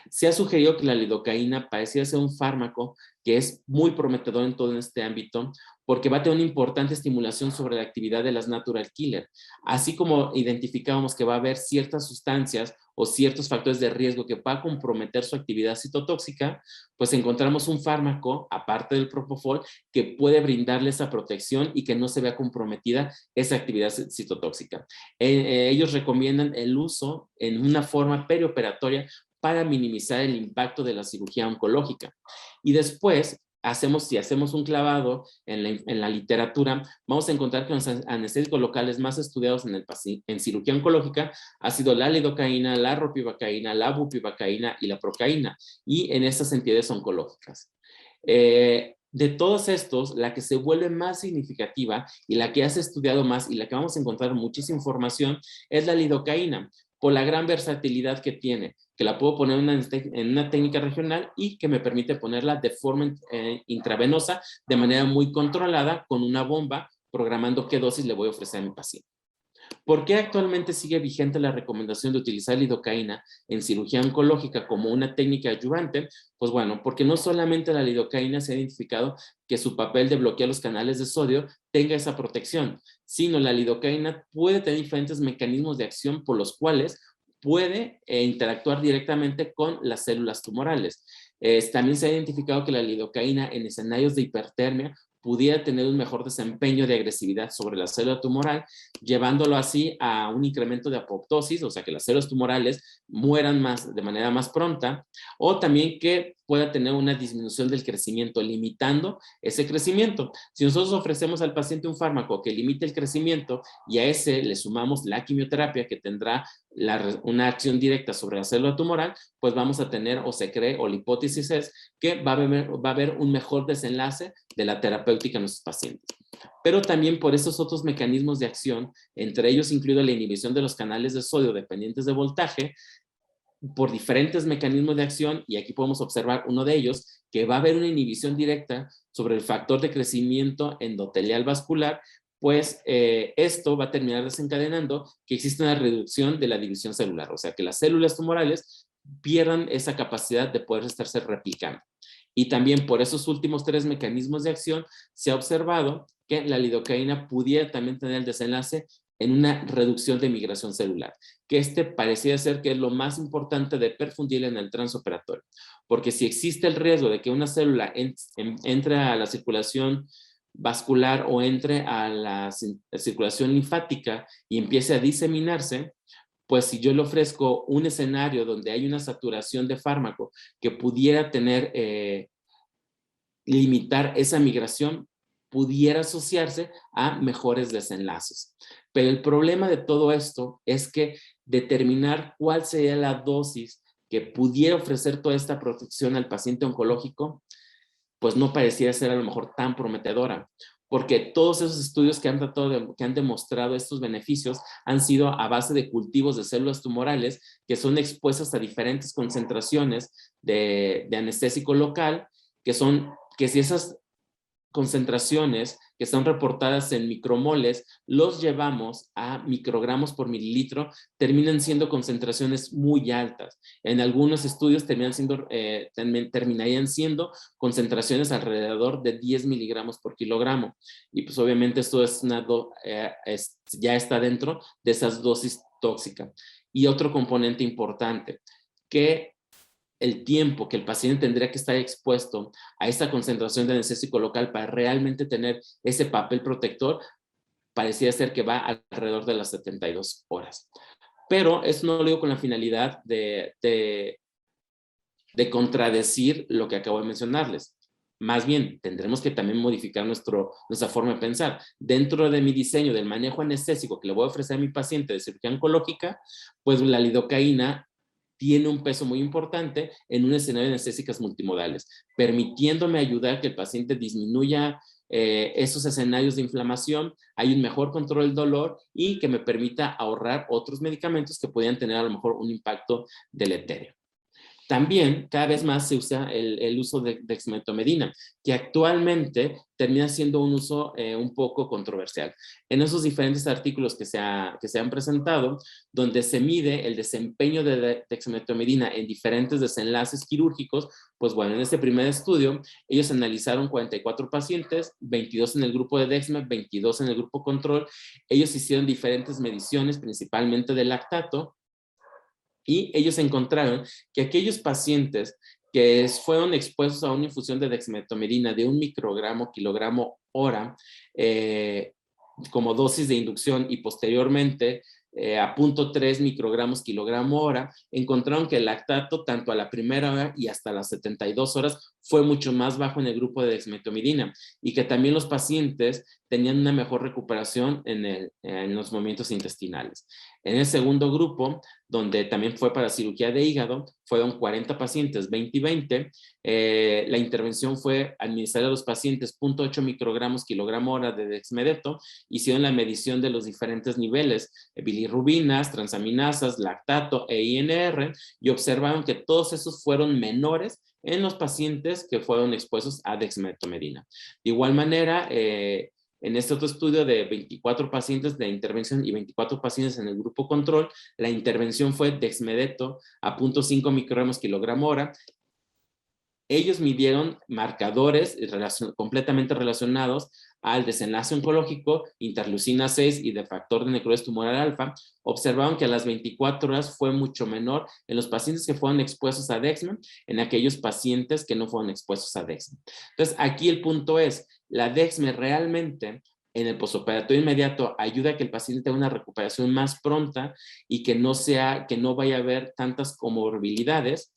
Se ha sugerido que la lidocaína parecía ser un fármaco que es muy prometedor en todo este ámbito porque va a tener una importante estimulación sobre la actividad de las natural killer. Así como identificábamos que va a haber ciertas sustancias o ciertos factores de riesgo que va a comprometer su actividad citotóxica, pues encontramos un fármaco, aparte del propofol, que puede brindarle esa protección y que no se vea comprometida esa actividad citotóxica. Ellos recomiendan el uso en una forma perioperatoria para minimizar el impacto de la cirugía oncológica. Y después, si hacemos un clavado en la literatura, vamos a encontrar que los anestésicos locales más estudiados en cirugía oncológica ha sido la lidocaína, la ropivacaína, la bupivacaína y la procaína, y en estas entidades oncológicas. De todos estos, la que se vuelve más significativa y la que has estudiado más y la que vamos a encontrar muchísima información es la lidocaína, por la gran versatilidad que tiene, que la puedo poner en una técnica regional y que me permite ponerla de forma intravenosa de manera muy controlada con una bomba, programando qué dosis le voy a ofrecer a mi paciente. ¿Por qué actualmente sigue vigente la recomendación de utilizar lidocaína en cirugía oncológica como una técnica ayudante? Pues bueno, porque no solamente la lidocaína se ha identificado que su papel de bloquear los canales de sodio tenga esa protección, sino la lidocaína puede tener diferentes mecanismos de acción por los cuales puede interactuar directamente con las células tumorales. También se ha identificado que la lidocaína en escenarios de hipertermia pudiera tener un mejor desempeño de agresividad sobre la célula tumoral, llevándolo así a un incremento de apoptosis, o sea que las células tumorales mueran de manera más pronta, o también que pueda tener una disminución del crecimiento, limitando ese crecimiento. Si nosotros ofrecemos al paciente un fármaco que limite el crecimiento y a ese le sumamos la quimioterapia que tendrá una acción directa sobre la célula tumoral, pues vamos a tener, o se cree, o la hipótesis es que va a haber un mejor desenlace de la terapéutica en nuestros pacientes. Pero también por esos otros mecanismos de acción, entre ellos incluido la inhibición de los canales de sodio dependientes de voltaje, por diferentes mecanismos de acción, y aquí podemos observar uno de ellos, que va a haber una inhibición directa sobre el factor de crecimiento endotelial vascular, pues esto va a terminar desencadenando que exista una reducción de la división celular, o sea que las células tumorales pierdan esa capacidad de poder estarse replicando. Y también por esos últimos tres mecanismos de acción se ha observado que la lidocaína pudiera también tener el desenlace en una reducción de migración celular, que parecía ser que es lo más importante de perfundir en el transoperatorio, porque si existe el riesgo de que una célula entre a la circulación vascular o entre a la circulación linfática y empiece a diseminarse, pues si yo le ofrezco un escenario donde hay una saturación de fármaco que pudiera limitar esa migración, pudiera asociarse a mejores desenlaces. Pero el problema de todo esto es que determinar cuál sería la dosis que pudiera ofrecer toda esta protección al paciente oncológico, pues no parecía ser a lo mejor tan prometedora, porque todos esos estudios que han demostrado estos beneficios han sido a base de cultivos de células tumorales que son expuestas a diferentes concentraciones de anestésico local, que si esas concentraciones que son reportadas en micromoles, los llevamos a microgramos por mililitro, terminan siendo concentraciones muy altas. En algunos estudios terminarían siendo concentraciones alrededor de 10 miligramos por kilogramo. Y pues obviamente esto ya está dentro de esas dosis tóxicas. Y otro componente importante, que el tiempo que el paciente tendría que estar expuesto a esta concentración de anestésico local para realmente tener ese papel protector, parecía ser que va alrededor de las 72 horas. Pero eso no lo digo con la finalidad de contradecir lo que acabo de mencionarles. Más bien, tendremos que también modificar nuestra forma de pensar. Dentro de mi diseño del manejo anestésico que le voy a ofrecer a mi paciente de cirugía oncológica, pues la lidocaína tiene un peso muy importante en un escenario de anestésicas multimodales, permitiéndome ayudar a que el paciente disminuya esos escenarios de inflamación, hay un mejor control del dolor y que me permita ahorrar otros medicamentos que podrían tener a lo mejor un impacto deletérea. También cada vez más se usa el uso de dexmedetomidina, que actualmente termina siendo un uso un poco controversial. En esos diferentes artículos que se han presentado, donde se mide el desempeño de dexmedetomidina en diferentes desenlaces quirúrgicos, pues bueno, en este primer estudio, ellos analizaron 44 pacientes, 22 en el grupo de dexme, 22 en el grupo control. Ellos hicieron diferentes mediciones, principalmente de lactato, y ellos encontraron que aquellos pacientes que fueron expuestos a una infusión de dexmedetomidina de 1 microgramo, kilogramo, hora, como dosis de inducción y posteriormente a 0.3 microgramos, kilogramo, hora, encontraron que el lactato tanto a la primera hora y hasta las 72 horas fue mucho más bajo en el grupo de dexmedetomidina y que también los pacientes tenían una mejor recuperación en los movimientos intestinales. En el segundo grupo, donde también fue para cirugía de hígado, fueron 40 pacientes, 20 y 20. La intervención fue administrar a los pacientes 0.8 microgramos, kilogramo, hora de dexmedeto. Hicieron la medición de los diferentes niveles, bilirrubinas, transaminasas, lactato e INR, y observaron que todos esos fueron menores en los pacientes que fueron expuestos a dexmedetomidina. De igual manera, en este otro estudio de 24 pacientes de intervención y 24 pacientes en el grupo control, la intervención fue dexmedeto a 0.5 microgramos, kilogramo, hora. Ellos midieron marcadores completamente relacionados al desenlace oncológico, interleucina 6 y de factor de necrosis tumoral alfa. Observaron que a las 24 horas fue mucho menor en los pacientes que fueron expuestos a dexme, en aquellos pacientes que no fueron expuestos a dexme. Entonces, aquí el punto es, la dexme realmente en el postoperatorio inmediato ayuda a que el paciente tenga una recuperación más pronta y que no vaya a haber tantas comorbilidades.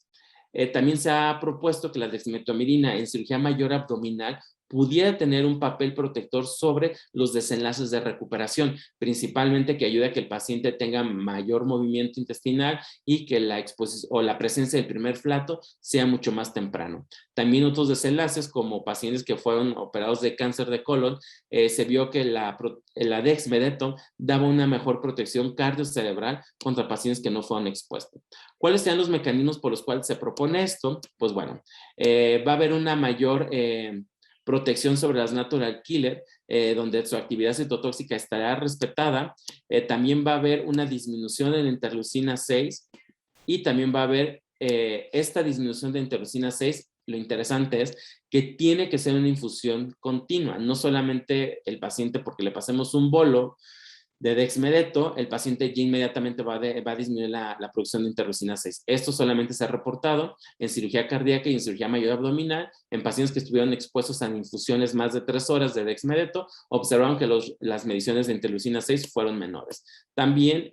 También se ha propuesto que la dexmedetomidina en cirugía mayor abdominal pudiera tener un papel protector sobre los desenlaces de recuperación, principalmente que ayude a que el paciente tenga mayor movimiento intestinal y que la exposición o la presencia del primer flato sea mucho más temprano. También otros desenlaces, como pacientes que fueron operados de cáncer de colon, se vio que la dexmedeto daba una mejor protección cardiocerebral contra pacientes que no fueron expuestos. ¿Cuáles sean los mecanismos por los cuales se propone esto? Pues bueno, va a haber una mayor protección sobre las natural killer, donde su actividad citotóxica estará respetada. También va a haber una disminución de la interleucina 6 y también va a haber esta disminución de interleucina 6. Lo interesante es que tiene que ser una infusión continua, no solamente el paciente porque le pasemos un bolo de dexmedeto, el paciente ya inmediatamente va a disminuir la producción de interleucina 6. Esto solamente se ha reportado en cirugía cardíaca y en cirugía mayor abdominal. En pacientes que estuvieron expuestos a infusiones más de 3 horas de dexmedeto, observaron que las mediciones de interleucina 6 fueron menores. También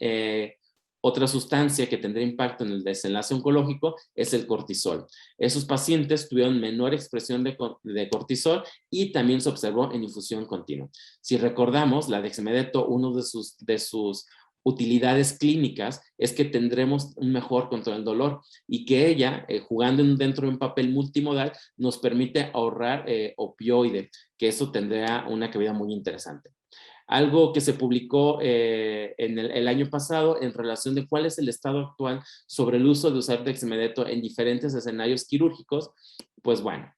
otra sustancia que tendrá impacto en el desenlace oncológico es el cortisol. Esos pacientes tuvieron menor expresión de cortisol y también se observó en infusión continua. Si recordamos, la dexmedeto, uno de sus utilidades clínicas es que tendremos un mejor control del dolor y que ella, jugando dentro de un papel multimodal, nos permite ahorrar opioide, que eso tendrá una cabida muy interesante. Algo que se publicó en el año pasado en relación de cuál es el estado actual sobre el uso de usar dexmedeto en diferentes escenarios quirúrgicos, pues bueno,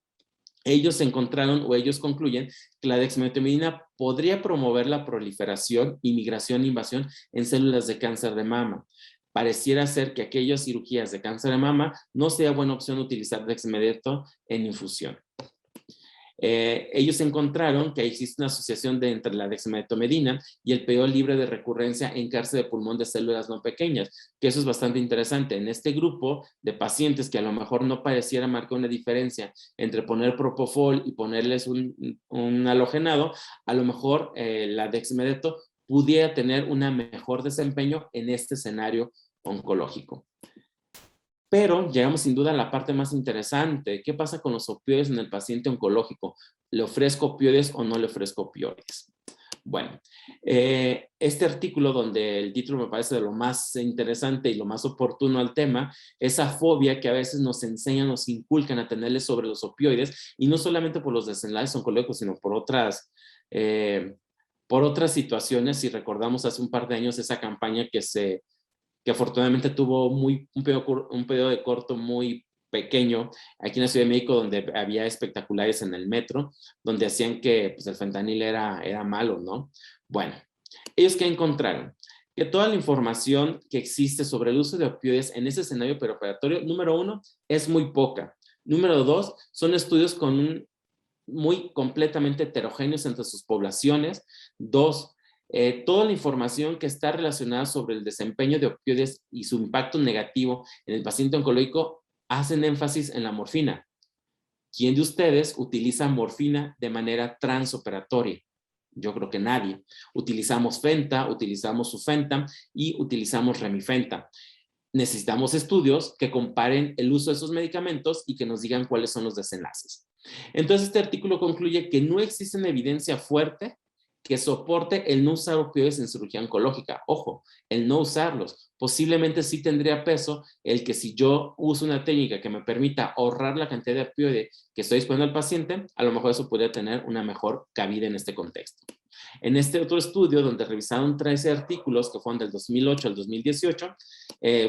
ellos encontraron o ellos concluyen que la dexmedetomidina podría promover la proliferación y migración e invasión en células de cáncer de mama. Pareciera ser que aquellas cirugías de cáncer de mama no sea buena opción utilizar dexmedeto en infusión. Ellos encontraron que existe una asociación entre la dexmedetomidina y el periodo libre de recurrencia en cáncer de pulmón de células no pequeñas, que eso es bastante interesante. En este grupo de pacientes que a lo mejor no pareciera marcar una diferencia entre poner propofol y ponerles un halogenado, a lo mejor la dexmedeto pudiera tener un mejor desempeño en este escenario oncológico. Pero llegamos sin duda a la parte más interesante. ¿Qué pasa con los opioides en el paciente oncológico? ¿Le ofrezco opioides o no le ofrezco opioides? Bueno, este artículo donde el título me parece de lo más interesante y lo más oportuno al tema, esa fobia que a veces nos enseñan, nos inculcan a tenerle sobre los opioides, y no solamente por los desenlaces oncológicos, sino por otras situaciones. Si recordamos hace un par de años esa campaña que afortunadamente tuvo un periodo de corto muy pequeño aquí en la Ciudad de México, donde había espectaculares en el metro, donde hacían que pues, el fentanil era malo, ¿no? Bueno, ¿ellos qué encontraron? Que toda la información que existe sobre el uso de opioides en ese escenario preoperatorio, número 1, es muy poca. Número 2, son estudios muy completamente heterogéneos entre sus poblaciones. 2, toda la información que está relacionada sobre el desempeño de opioides y su impacto negativo en el paciente oncológico hacen énfasis en la morfina. ¿Quién de ustedes utiliza morfina de manera transoperatoria? Yo creo que nadie. Utilizamos Fenta, utilizamos Sufentan y utilizamos Remifentan. Necesitamos estudios que comparen el uso de esos medicamentos y que nos digan cuáles son los desenlaces. Entonces, este artículo concluye que no existe una evidencia fuerte que soporte el no usar opioides en cirugía oncológica. Ojo, el no usarlos. Posiblemente sí tendría peso el que si yo uso una técnica que me permita ahorrar la cantidad de opioide que estoy disponiendo al paciente, a lo mejor eso podría tener una mejor cabida en este contexto. En este otro estudio, donde revisaron 13 artículos que fueron del 2008 al 2018,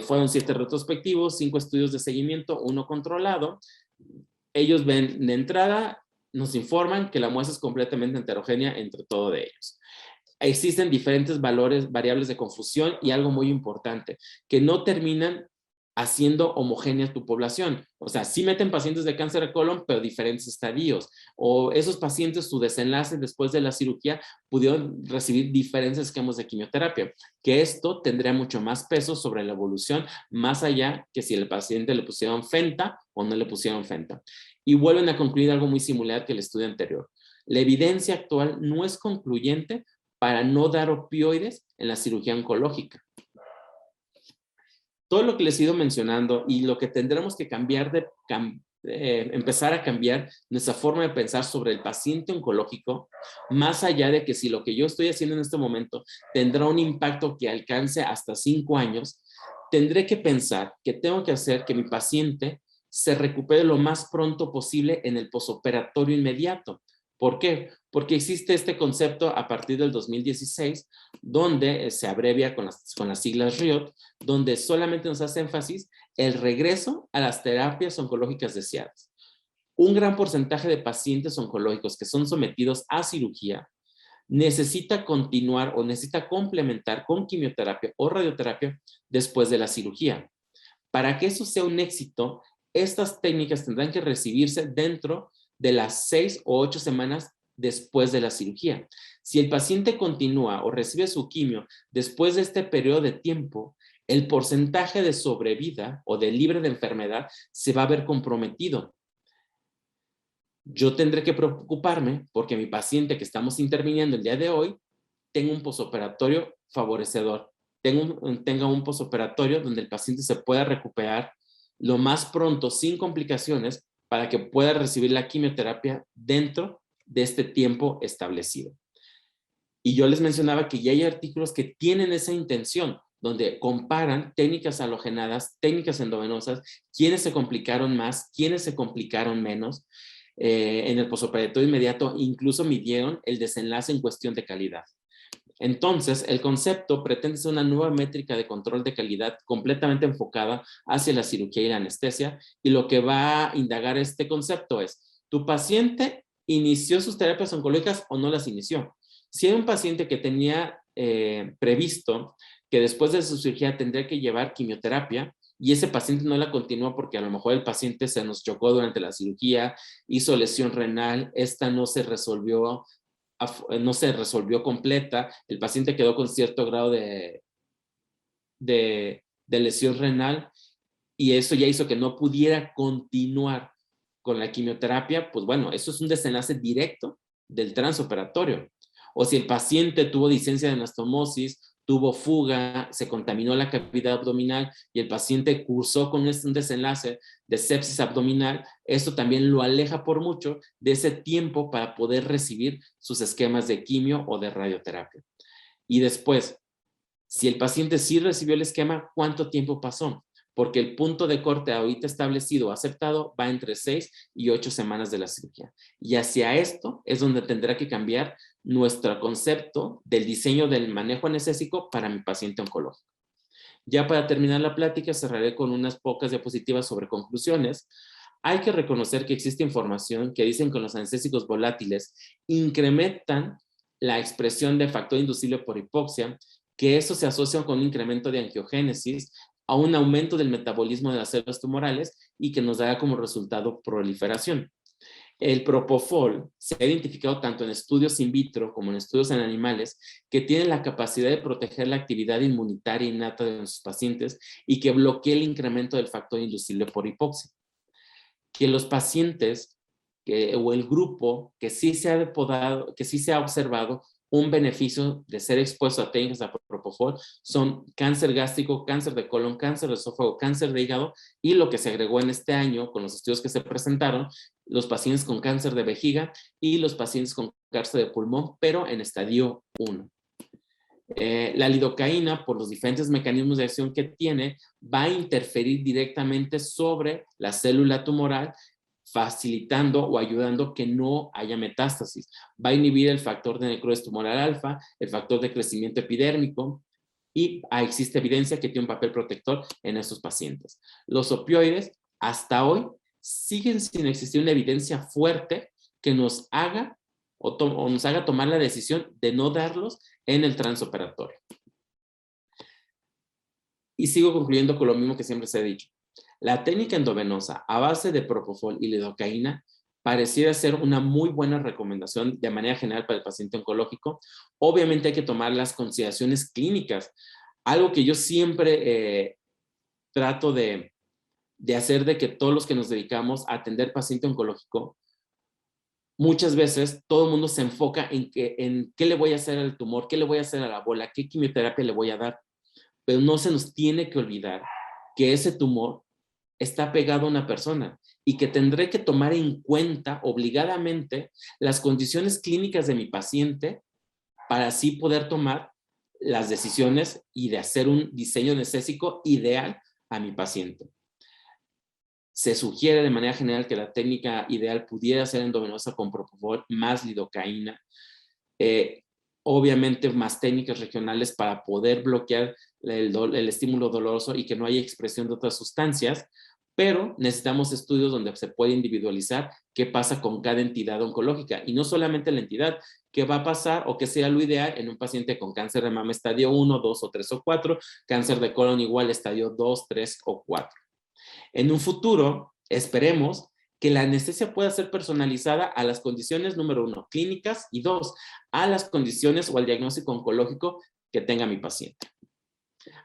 fueron 7 retrospectivos, 5 estudios de seguimiento, 1 controlado. Ellos ven de entrada, nos informan que la muestra es completamente heterogénea entre todos de ellos. Existen diferentes variables de confusión y algo muy importante, que no terminan haciendo homogénea tu población. O sea, sí meten pacientes de cáncer de colon, pero diferentes estadios. O esos pacientes, su desenlace después de la cirugía, pudieron recibir diferentes esquemas de quimioterapia, que esto tendría mucho más peso sobre la evolución, más allá que si el paciente le pusieron Fenta o no le pusieron Fenta. Y vuelven a concluir algo muy similar que el estudio anterior. La evidencia actual no es concluyente para no dar opioides en la cirugía oncológica. Todo lo que les he ido mencionando y lo que tendremos que cambiar empezar a cambiar nuestra forma de pensar sobre el paciente oncológico, más allá de que si lo que yo estoy haciendo en este momento tendrá un impacto que alcance hasta 5 años, tendré que pensar que tengo que hacer que mi paciente se recupere lo más pronto posible en el posoperatorio inmediato. ¿Por qué? Porque existe este concepto a partir del 2016, donde se abrevia con las siglas RIOT, donde solamente nos hace énfasis el regreso a las terapias oncológicas deseadas. Un gran porcentaje de pacientes oncológicos que son sometidos a cirugía necesita continuar o necesita complementar con quimioterapia o radioterapia después de la cirugía. Para que eso sea un éxito, estas técnicas tendrán que recibirse dentro de las 6 o 8 semanas después de la cirugía. Si el paciente continúa o recibe su quimio después de este periodo de tiempo, el porcentaje de sobrevida o de libre de enfermedad se va a ver comprometido. Yo tendré que preocuparme porque mi paciente que estamos interviniendo el día de hoy tenga un posoperatorio favorecedor, tenga un posoperatorio donde el paciente se pueda recuperar lo más pronto sin complicaciones para que pueda recibir la quimioterapia dentro de este tiempo establecido. Y yo les mencionaba que ya hay artículos que tienen esa intención, donde comparan técnicas halogenadas, técnicas endovenosas, quiénes se complicaron más, quiénes se complicaron menos en el posoperatorio inmediato, incluso midieron el desenlace en cuestión de calidad. Entonces, el concepto pretende ser una nueva métrica de control de calidad completamente enfocada hacia la cirugía y la anestesia, y lo que va a indagar este concepto es ¿Tu paciente inició sus terapias oncológicas o no las inició? Si hay un paciente que tenía previsto que después de su cirugía tendría que llevar quimioterapia y ese paciente no la continuó porque a lo mejor el paciente se nos chocó durante la cirugía, hizo lesión renal, esta no se resolvió completa, el paciente quedó con cierto grado de lesión renal y eso ya hizo que no pudiera continuar con la quimioterapia, pues bueno, eso es un desenlace directo del transoperatorio. O si el paciente tuvo disencia de anastomosis, tuvo fuga, se contaminó la cavidad abdominal y el paciente cursó con un desenlace de sepsis abdominal, esto también lo aleja por mucho de ese tiempo para poder recibir sus esquemas de quimio o de radioterapia. Y después, si el paciente sí recibió el esquema, ¿cuánto tiempo pasó? Porque el punto de corte ahorita establecido, aceptado, va entre 6 y 8 semanas de la cirugía. Y hacia esto es donde tendrá que cambiar nuestro concepto del diseño del manejo anestésico para mi paciente oncológico. Ya para terminar la plática, cerraré con unas pocas diapositivas sobre conclusiones. Hay que reconocer que existe información que dicen que los anestésicos volátiles incrementan la expresión de factor inducible por hipoxia, que eso se asocia con un incremento de angiogénesis, a un aumento del metabolismo de las células tumorales y que nos dará como resultado proliferación. El propofol se ha identificado tanto en estudios in vitro como en estudios en animales que tiene la capacidad de proteger la actividad inmunitaria innata de nuestros pacientes y que bloquea el incremento del factor inducible por hipoxia. Que los pacientes o el grupo que sí se ha observado un beneficio de ser expuesto a técnicas de propofol son cáncer gástrico, cáncer de colon, cáncer de esófago, cáncer de hígado y lo que se agregó en este año con los estudios que se presentaron, los pacientes con cáncer de vejiga y los pacientes con cáncer de pulmón, pero en estadio 1. La lidocaína, por los diferentes mecanismos de acción que tiene, va a interferir directamente sobre la célula tumoral, facilitando o ayudando que no haya metástasis. Va a inhibir el factor de necrosis tumoral alfa, el factor de crecimiento epidérmico, y existe evidencia que tiene un papel protector en estos pacientes. Los opioides, hasta hoy, siguen sin existir una evidencia fuerte que nos haga o nos haga tomar la decisión de no darlos en el transoperatorio. Y sigo concluyendo con lo mismo que siempre se ha dicho. La técnica endovenosa a base de propofol y lidocaína pareciera ser una muy buena recomendación de manera general para el paciente oncológico. Obviamente hay que tomar las consideraciones clínicas. Algo que yo siempre trato de hacer de que todos los que nos dedicamos a atender paciente oncológico, muchas veces todo el mundo se enfoca en qué le voy a hacer al tumor, qué le voy a hacer a la bola, qué quimioterapia le voy a dar. Pero no se nos tiene que olvidar que ese tumor está pegado a una persona y que tendré que tomar en cuenta obligadamente las condiciones clínicas de mi paciente para así poder tomar las decisiones y de hacer un diseño anestésico ideal a mi paciente. Se sugiere de manera general que la técnica ideal pudiera ser endovenosa con propofol más lidocaína. Obviamente más técnicas regionales para poder bloquear el estímulo doloroso y que no haya expresión de otras sustancias, pero necesitamos estudios donde se puede individualizar qué pasa con cada entidad oncológica y no solamente la entidad, qué va a pasar o qué sea lo ideal en un paciente con cáncer de mama estadio 1, 2 o 3 o 4, cáncer de colon igual estadio 2, 3 o 4. En un futuro, esperemos que la anestesia pueda ser personalizada a las condiciones, número 1, clínicas, y 2, a las condiciones o al diagnóstico oncológico que tenga mi paciente.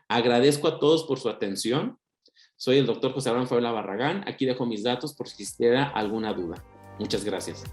Agradezco a todos por su atención. Soy el doctor José Abraham Fabiola Barragán. Aquí dejo mis datos por si existiera alguna duda. Muchas gracias.